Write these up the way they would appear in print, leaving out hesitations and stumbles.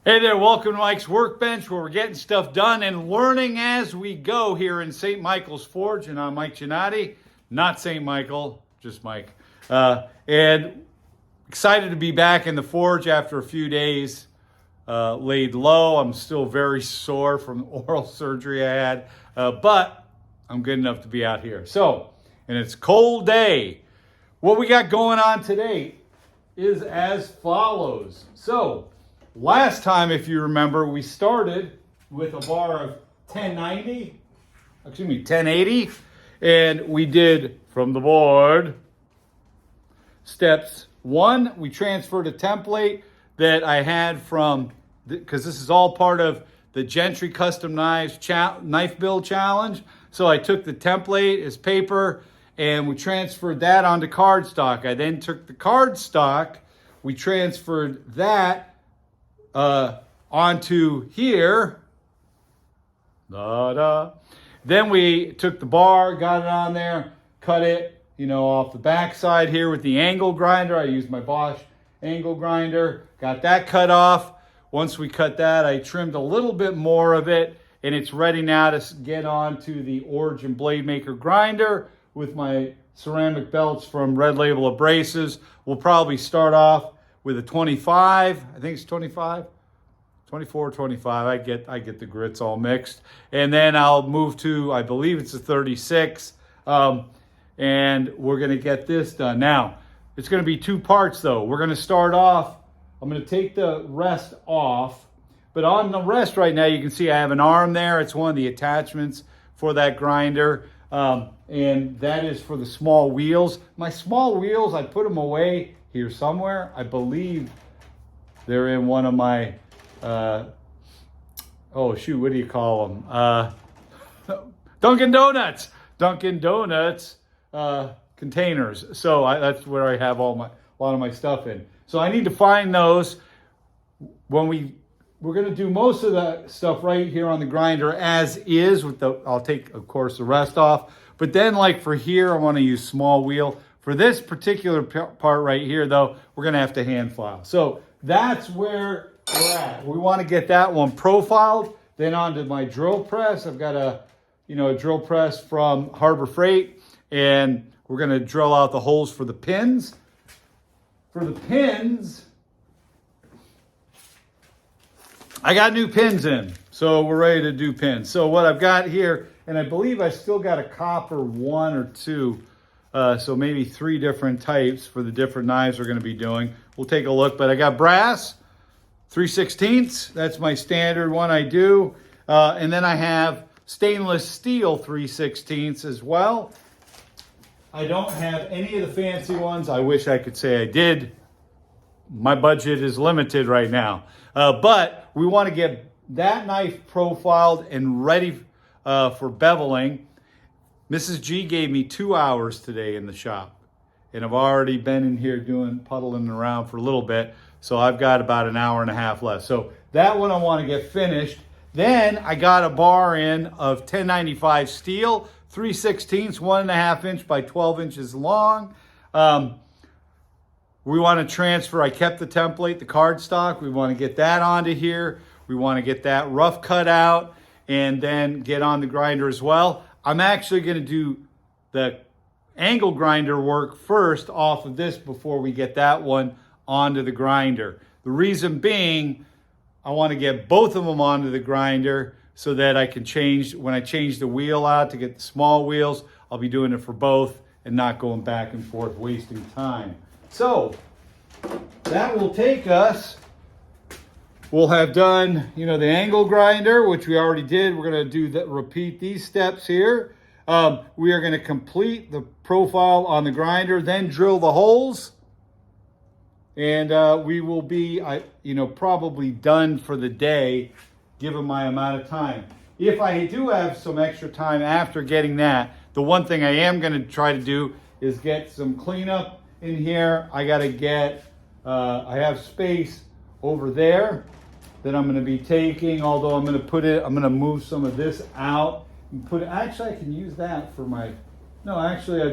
Hey there, welcome to Mike's Workbench, where we're getting stuff done and learning as we go here in St. Michael's Forge. And I'm Mike Gennatti, not St. Michael, just Mike. And excited to be back in the forge after a few days laid low. I'm still very sore from the oral surgery I had, but I'm good enough to be out here. So, and it's a cold day. What we got going on today is as follows. So, last time, if you remember, we started with a bar of 1080, and we did from the board steps 1. We transferred a template that I had from, because this is all part of the Gentry Custom Knives Knife Build Challenge. So I took the template as paper and we transferred that onto cardstock. I then took the cardstock, we transferred that onto here. Then we took the bar, got it on there, cut it, off the back side here with the angle grinder. I used my Bosch angle grinder, got that cut off. Once we cut that, I trimmed a little bit more of it, and it's ready now to get onto the Origin Blade Maker grinder with my ceramic belts from Red Label Abrasives. We'll probably start off with a 25, I think it's 25, 24, 25. I get the grits all mixed. And then I'll move to, I believe it's a 36. And we're gonna get this done. Now, it's gonna be 2 parts though. We're gonna start off, I'm gonna take the rest off, but on the rest right now, you can see I have an arm there. It's one of the attachments for that grinder. And that is for the small wheels. My small wheels, I put them away here somewhere. I believe they're in one of my, what do you call them? Dunkin' Donuts containers. So that's where I have a lot of my stuff in. So I need to find those. When we're going to do most of the stuff right here on the grinder as is with I'll take, of course, the rest off. But then like for here, I want to use small wheel. For this particular part right here though, we're going to have to hand file. So that's where we're at. We want to get that one profiled. Then onto my drill press. I've got a drill press from Harbor Freight, and we're going to drill out the holes for the pins. For the pins, I got new pins in, so we're ready to do pins. So what I've got here, and I believe I still got a copper 1 or 2, so maybe 3 different types for the different knives we're going to be doing. We'll take a look, but I got brass 3/16. That's my standard one I do, and then I have stainless steel 3/16 as well. I don't have any of the fancy ones. I wish I could say I did. My budget is limited right now. But we want to get that knife profiled and ready for beveling. Mrs. G gave me 2 hours today in the shop. And I've already been in here puddling around for a little bit. So I've got about an hour and a half left. So that one I want to get finished. Then I got a bar in of 1095 steel, 3/16, 1.5 inch by 12 inches long. We want to transfer, I kept the template, the cardstock. We want to get that onto here. We want to get that rough cut out and then get on the grinder as well. I'm actually going to do the angle grinder work first off of this before we get that one onto the grinder. The reason being, I want to get both of them onto the grinder so that I can change, when I change the wheel out to get the small wheels, I'll be doing it for both and not going back and forth, wasting time. So that will take us, we'll have done, the angle grinder, which we already did. We're going to do that, repeat these steps here. We are going to complete the profile on the grinder, then drill the holes. And we will be, probably done for the day, given my amount of time. If I do have some extra time after getting that, the one thing I am going to try to do is get some cleanup in here. I got to get, I have space over there that I'm going to be taking, although I'm going to move some of this out and actually I can use that for I'm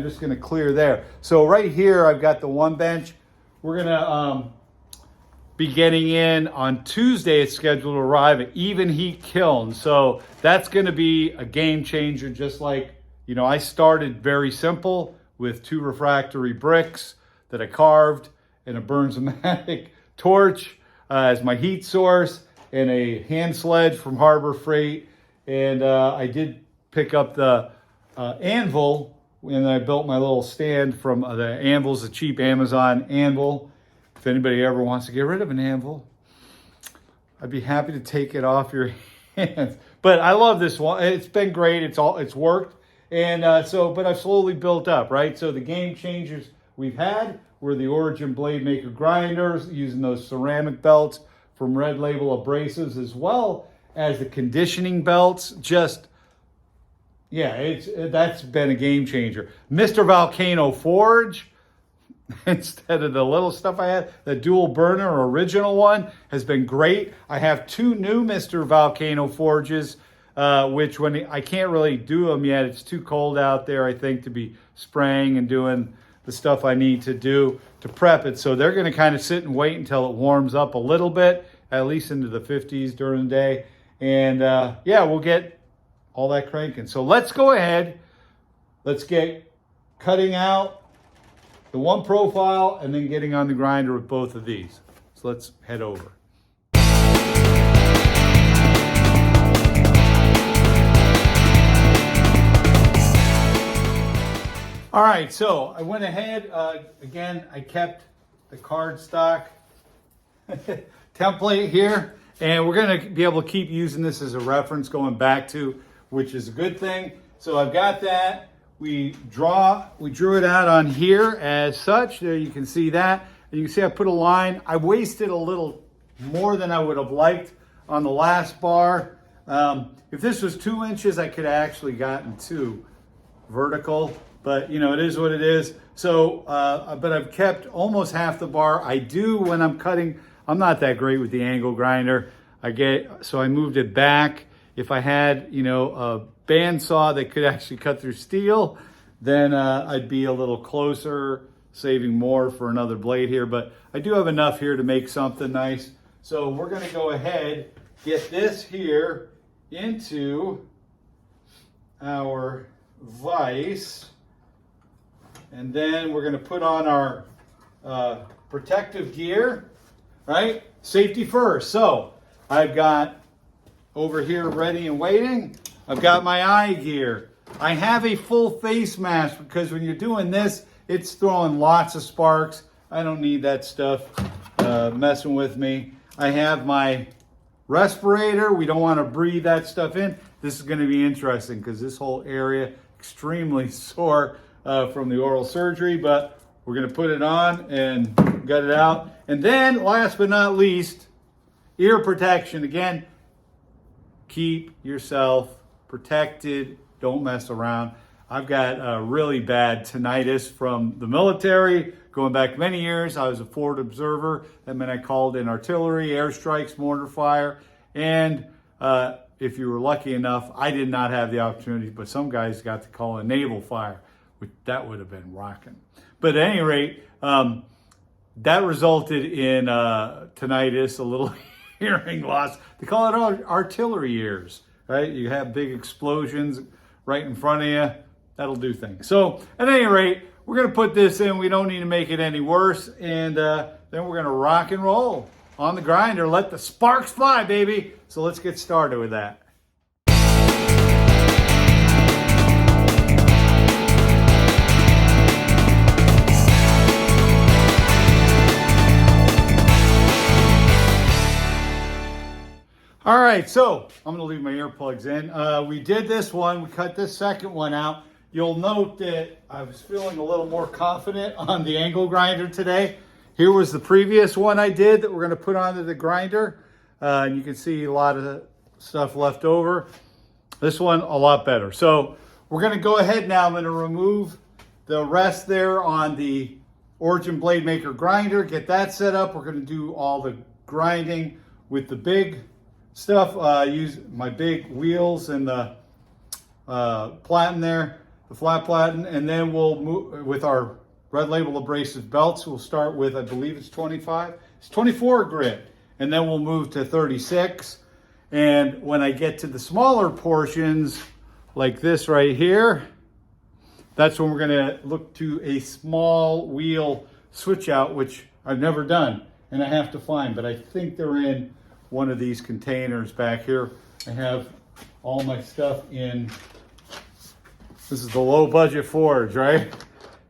just going to clear there. So right here, I've got the one bench. We're going to be getting in on Tuesday. It's scheduled to arrive at Even Heat Kiln. So that's going to be a game changer. Just like, you know, I started very simple with 2 refractory bricks that I carved and a Burns-O-Matic torch as my heat source and a hand sledge from Harbor Freight. And I did pick up the anvil, and I built my little stand from the anvil's a cheap Amazon anvil. If anybody ever wants to get rid of an anvil, I'd be happy to take it off your hands. But I love this one. It's been great. It's worked. And but I've slowly built up, right? So the game changers we've had were the Origin Blade Maker grinders using those ceramic belts from Red Label Abrasives, as well as the conditioning belts. Just, yeah, that's been a game changer. Mr. Volcano Forge, instead of the little stuff I had, the dual burner original one has been great. I have 2 new Mr. Volcano Forges, which when I can't really do them yet, it's too cold out there, I think, to be spraying and doing the stuff I need to do to prep it. So they're going to kind of sit and wait until it warms up a little bit, at least into the 50s during the day. And yeah, we'll get all that cranking. So let's go ahead. Let's get cutting out the one profile and then getting on the grinder with both of these. So let's head over. All right, so I went ahead, again, I kept the cardstock template here, and we're gonna be able to keep using this as a reference going back to, which is a good thing. So I've got that. We drew it out on here as such. There you can see that. And you can see I put a line. I wasted a little more than I would have liked on the last bar. If this was 2 inches, I could have actually gotten 2 vertical, but you know, it is what it is. So, but I've kept almost half the bar. I do when I'm cutting, I'm not that great with the angle grinder. So I moved it back. If I had, you know, a bandsaw that could actually cut through steel, then I'd be a little closer, saving more for another blade here. But I do have enough here to make something nice. So we're gonna go ahead, get this here into our vise. And then we're gonna put on our protective gear, right? Safety first. So I've got over here ready and waiting. I've got my eye gear. I have a full face mask because when you're doing this, it's throwing lots of sparks. I don't need that stuff messing with me. I have my respirator. We don't want to breathe that stuff in. This is going to be interesting because this whole area extremely sore from the oral surgery, but we're going to put it on and gut it out. And then last but not least, ear protection. Again, keep yourself protected. Don't mess around. I've got really bad tinnitus from the military going back many years. I was a forward observer. That meant I called in artillery, airstrikes, mortar fire. And if you were lucky enough, I did not have the opportunity, but some guys got to call in naval fire, which that would have been rocking. But at any rate, that resulted in tinnitus, a little hearing loss. They call it artillery ears, right? You have big explosions right in front of you. That'll do things. So at any rate, we're going to put this in. We don't need to make it any worse. And then we're going to rock and roll on the grinder. Let the sparks fly, baby. So let's get started with that. All right, so I'm gonna leave my earplugs in. We did this one, we cut this second one out. You'll note that I was feeling a little more confident on the angle grinder today. Here was the previous one I did that we're gonna put onto the grinder. And you can see a lot of stuff left over. This one, a lot better. So we're gonna go ahead now. I'm gonna remove the rest there on the Origin Blade Maker grinder, get that set up. We're gonna do all the grinding with the big stuff. Use my big wheels and the platen there, the flat platen, and then we'll move with our Red Label Abrasive belts. We'll start with, I believe it's 25 It's 24 grit. And then we'll move to 36. And when I get to the smaller portions, like this right here, that's when we're gonna look to a small wheel switch out, which I've never done and I have to find, but I think they're in one of these containers back here. I have all my stuff in, this is the low budget forge, right?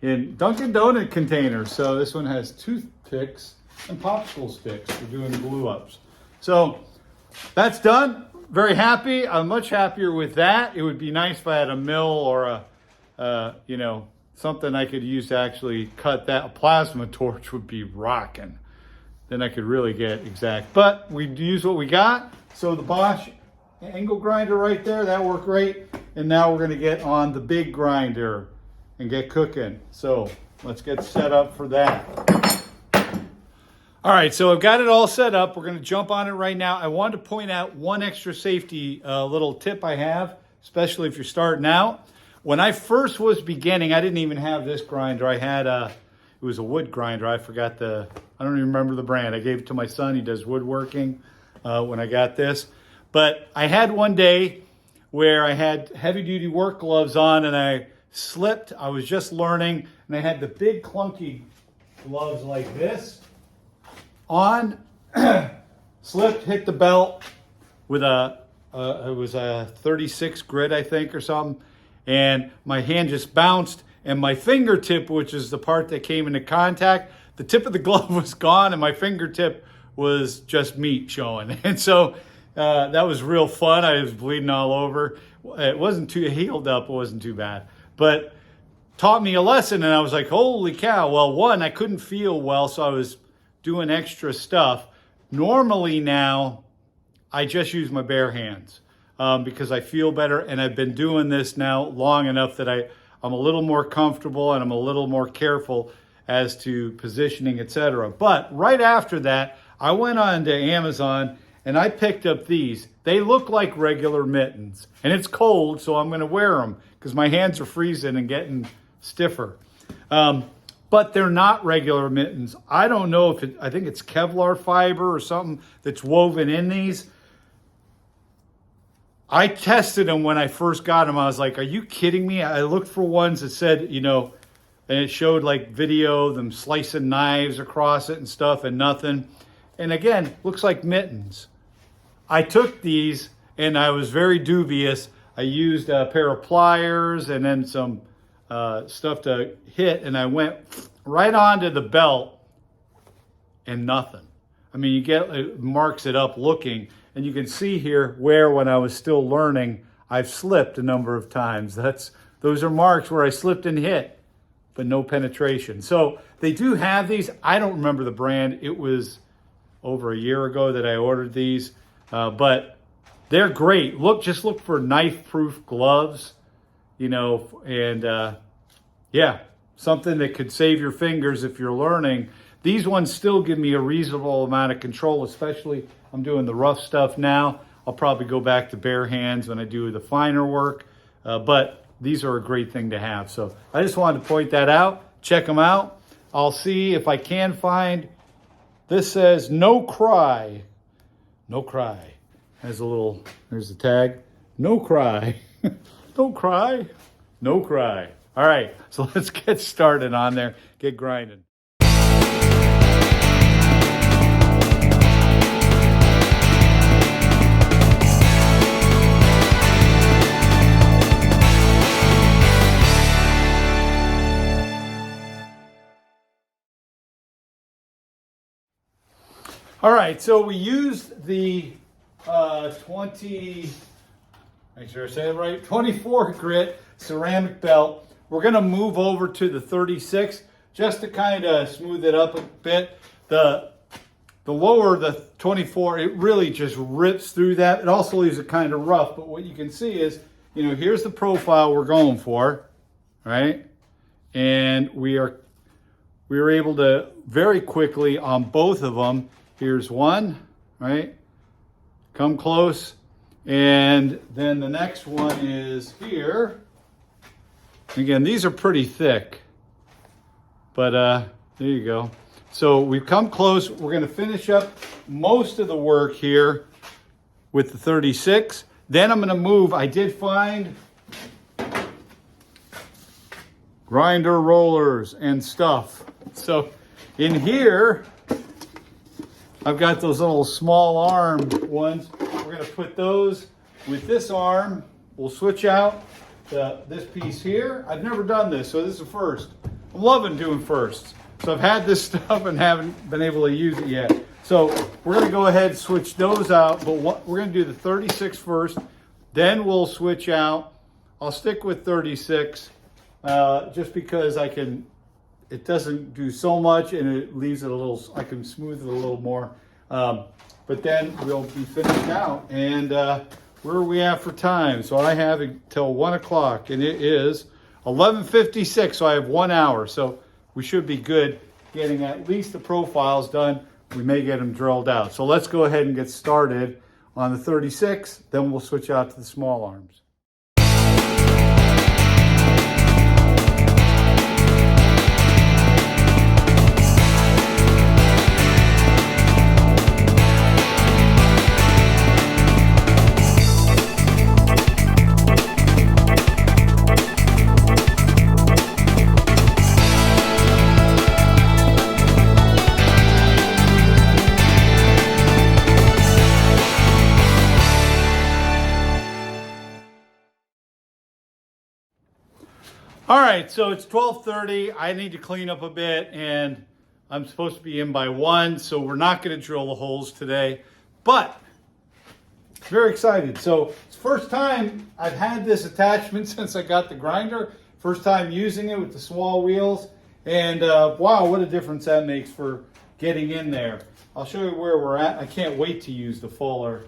In Dunkin' Donut containers. So this one has toothpicks and popsicle sticks for doing glue ups. So that's done. Very happy. I'm much happier with that. It would be nice if I had a mill or you know, something I could use to actually cut that. A plasma torch would be rocking. Then I could really get exact. But we use what we got. So the Bosch angle grinder right there, that worked great. And now we're gonna get on the big grinder and get cooking. So let's get set up for that. All right, so I've got it all set up. We're gonna jump on it right now. I wanted to point out one extra safety little tip I have, especially if you're starting out. When I first was beginning, I didn't even have this grinder. I had it was a wood grinder. I forgot I don't even remember the brand. I gave it to my son. He does woodworking when I got this. But I had one day where I had heavy duty work gloves on and I slipped. I was just learning and I had the big clunky gloves like this on, slipped, hit the belt with it was a 36 grit, I think, or something. And my hand just bounced and my fingertip, which is the part that came into contact, the tip of the glove was gone and my fingertip was just meat showing. And so that was real fun. I was bleeding all over. It wasn't too healed up. It wasn't too bad, but taught me a lesson. And I was like, holy cow. Well, one, I couldn't feel well. So I was doing extra stuff. Normally now I just use my bare hands because I feel better. And I've been doing this now long enough that I'm a little more comfortable and I'm a little more careful as to positioning, etc. But right after that, I went on to Amazon and I picked up these. They look like regular mittens and it's cold, so I'm gonna wear them because my hands are freezing and getting stiffer. But they're not regular mittens. I don't know if I think it's Kevlar fiber or something that's woven in these. I tested them when I first got them. I was like, are you kidding me? I looked for ones that said, you know, and it showed like video, them slicing knives across it and stuff and nothing. And again, looks like mittens. I took these and I was very dubious. I used a pair of pliers and then some stuff to hit, and I went right onto the belt and nothing. I mean, you get, it marks it up looking, and you can see here where when I was still learning, I've slipped a number of times. Those are marks where I slipped and hit, but no penetration. So they do have these. I don't remember the brand. It was over a year ago that I ordered these, but they're great. Just look for knife-proof gloves, you know, and yeah, something that could save your fingers if you're learning. These ones still give me a reasonable amount of control, especially I'm doing the rough stuff now. I'll probably go back to bare hands when I do the finer work, but these are a great thing to have. So I just wanted to point that out. Check them out. I'll see if I can find, this says no cry. No cry. Has a little, there's the tag. No cry. Don't cry. No cry. All right, so let's get started on there. Get grinding. All right, so we used the make sure I say it right, 24 grit ceramic belt. We're gonna move over to the 36 just to kind of smooth it up a bit. The lower, the 24, it really just rips through that. It also leaves it kind of rough, but what you can see is, you know, here's the profile we're going for, right? And we were able to very quickly on both of them. Here's one, right? Come close. And then the next one is here. Again, these are pretty thick, but there you go. So we've come close. We're going to finish up most of the work here with the 36. Then I'm going to move. I did find grinder rollers and stuff. So in here, I've got those little small arm ones. We're going to put those with this arm. We'll switch out this piece here. I've never done this, so this is a first. I'm loving doing firsts. So I've had this stuff and haven't been able to use it yet. So we're going to go ahead and switch those out, but we're going to do the 36 first. Then we'll switch out. I'll stick with 36 just because it doesn't do so much and it leaves it a little, I can smooth it a little more. But then we'll be finished out. And where are we at for time? So I have until 1 o'clock and it is 11:56, so I have 1 hour. So we should be good getting at least the profiles done. We may get them drilled out. So let's go ahead and get started on the 36. Then we'll switch out to the small arms. All right, so it's 12:30. I need to clean up a bit, and I'm supposed to be in by 1, so we're not going to drill the holes today, but very excited. So it's the first time I've had this attachment since I got the grinder. First time using it with the small wheels, and wow, what a difference that makes for getting in there. I'll show you where we're at. I can't wait to use the fuller,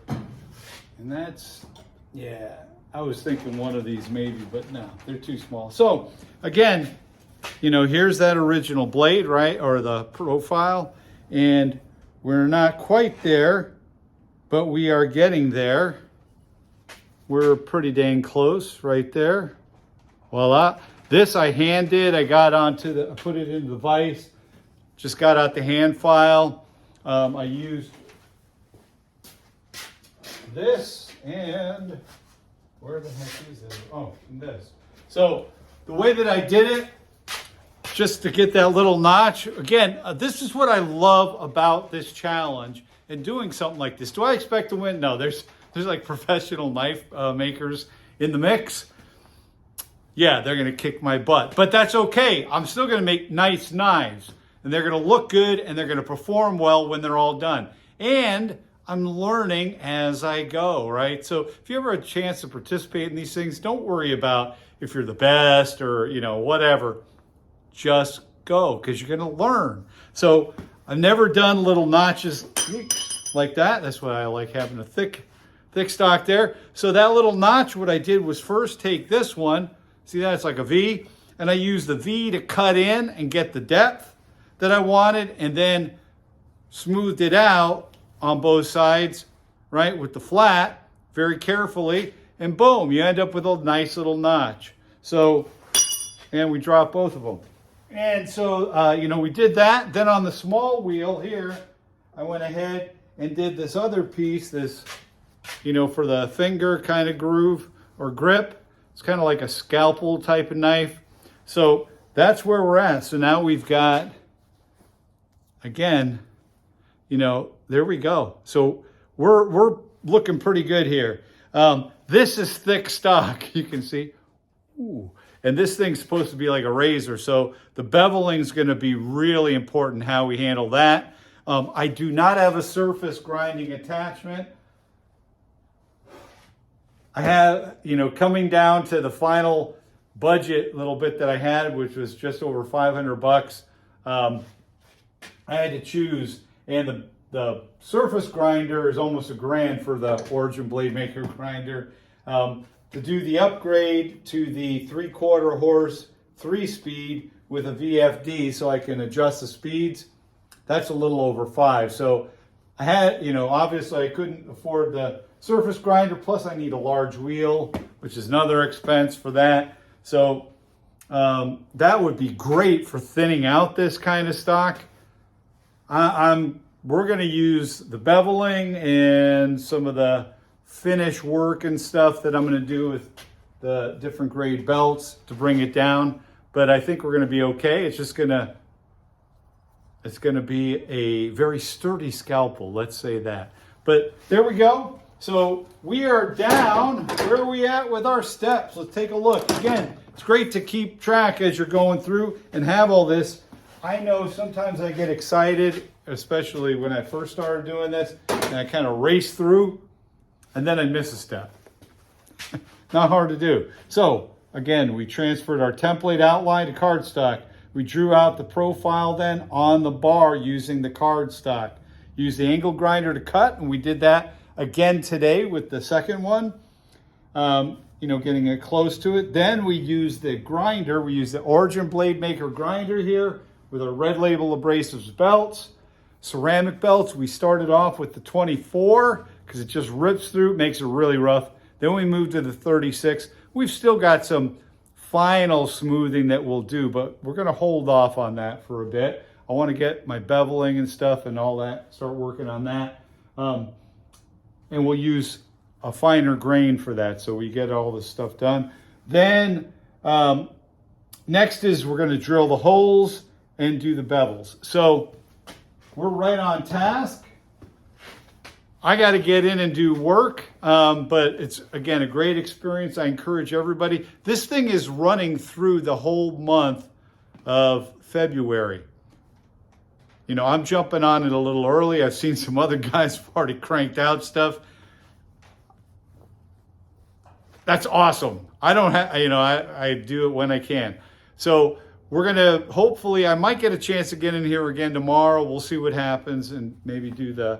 and that's, yeah. I was thinking one of these maybe, but no, they're too small. So again, you know, here's that original blade, right? Or the profile. And we're not quite there, but we are getting there. We're pretty dang close right there. Voila. This I hand did. I got onto I put it into the vise. Just got out the hand file. I used this and where the heck is it? Oh, in this. So the way that I did it, just to get that little notch, again, this is what I love about this challenge and doing something like this. Do I expect to win? No, there's like professional knife makers in the mix. Yeah, they're going to kick my butt, but that's okay. I'm still going to make nice knives, and they're going to look good, and they're going to perform well when they're all done. And I'm learning as I go, right? So if you ever have a chance to participate in these things, don't worry about if you're the best or, you know, whatever. Just go, because you're going to learn. So I've never done little notches like that. That's why I like having a thick stock there. So that little notch, what I did was first take this one. See that? It's like a V. And I used the V to cut in and get the depth that I wanted, and then smoothed it out on both sides, right, with the flat, very carefully, and boom, you end up with a nice little notch. So, and we drop both of them. And so, you know, we did that. Then on the small wheel here, I went ahead and did this other piece, this, you know, for the finger kind of groove or grip. It's kind of like a scalpel type of knife. So that's where we're at. So now we've got, again, you know, there we go. So we're looking pretty good here. This is thick stock, you can see. Ooh. And this thing's supposed to be like a razor. So the beveling is going to be really important how we handle that. I do not have a surface grinding attachment. I have, you know, coming down to the final budget little bit that I had, which was just over $500. I had to choose, and the surface grinder is almost $1,000 for the Origin Blade Maker grinder. To do the upgrade to the 3/4 horse 3-speed with a VFD so I can adjust the speeds, that's a little over $5. So I had, you know, obviously I couldn't afford the surface grinder, plus I need a large wheel, which is another expense for that. So that would be great for thinning out this kind of stock. We're going to use the beveling and some of the finish work and stuff that I'm going to do with the different grade belts to bring it down. But I think we're going to be okay. It's going to be a very sturdy scalpel, let's say that. But there we go. So we are down. Where are we at with our steps? Let's take a look. Again, it's great to keep track as you're going through and have all this. I know sometimes I get excited, especially when I first started doing this, and I kind of race through, and then I miss a step. Not hard to do. So again, we transferred our template outline to cardstock. We drew out the profile then on the bar using the cardstock. Used the angle grinder to cut, and we did that again today with the second one. Getting it close to it. Then we used the grinder. We used the Origin Blade Maker grinder here with our Red Label Abrasives belts. Ceramic belts, we started off with the 24 because it just rips through, makes it really rough. Then we moved to the 36. We've still got some final smoothing that we'll do, but we're going to hold off on that for a bit. I want to get my beveling and stuff and all that, start working on that. And we'll use a finer grain for that so we get all this stuff done. Then next is we're going to drill the holes and do the bevels. So we're right on task. I got to get in and do work, but it's, again, a great experience. I encourage everybody. This thing is running through the whole month of February. I'm jumping on it a little early. I've seen some other guys have already cranked out stuff. That's awesome. I don't have, I do it when I can. So we're going to, hopefully, I might get a chance to get in here again tomorrow. We'll see what happens and maybe do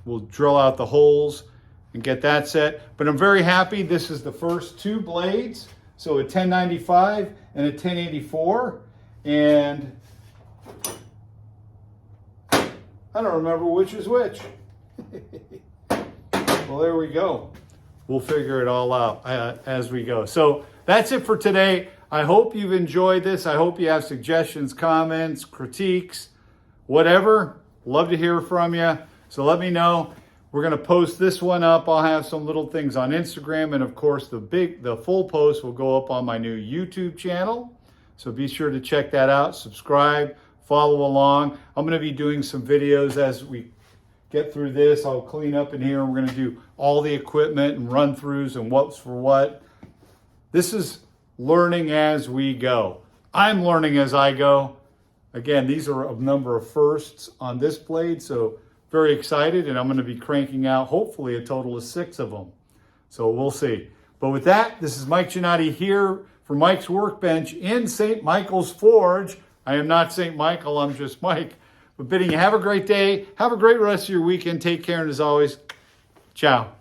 we'll drill out the holes and get that set. But I'm very happy. This is the first two blades. So a 1095 and a 1084. And I don't remember which is which. Well, there we go. We'll figure it all out as we go. So that's it for today. I hope you've enjoyed this. I hope you have suggestions, comments, critiques, whatever. Love to hear from you. So let me know. We're going to post this one up. I'll have some little things on Instagram. And of course, the full post will go up on my new YouTube channel. So be sure to check that out. Subscribe, follow along. I'm going to be doing some videos as we get through this. I'll clean up in here, and we're going to do all the equipment and run-throughs and what's for what. This is learning as we go. I'm learning as I go. Again, these are a number of firsts on this blade, so very excited, and I'm going to be cranking out hopefully a total of 6 of them. So we'll see. But with that, this is Mike Gennady here for Mike's Workbench in St. Michael's Forge. I am not St. Michael, I'm just Mike. But bidding you have a great day, have a great rest of your weekend, take care, and as always, ciao.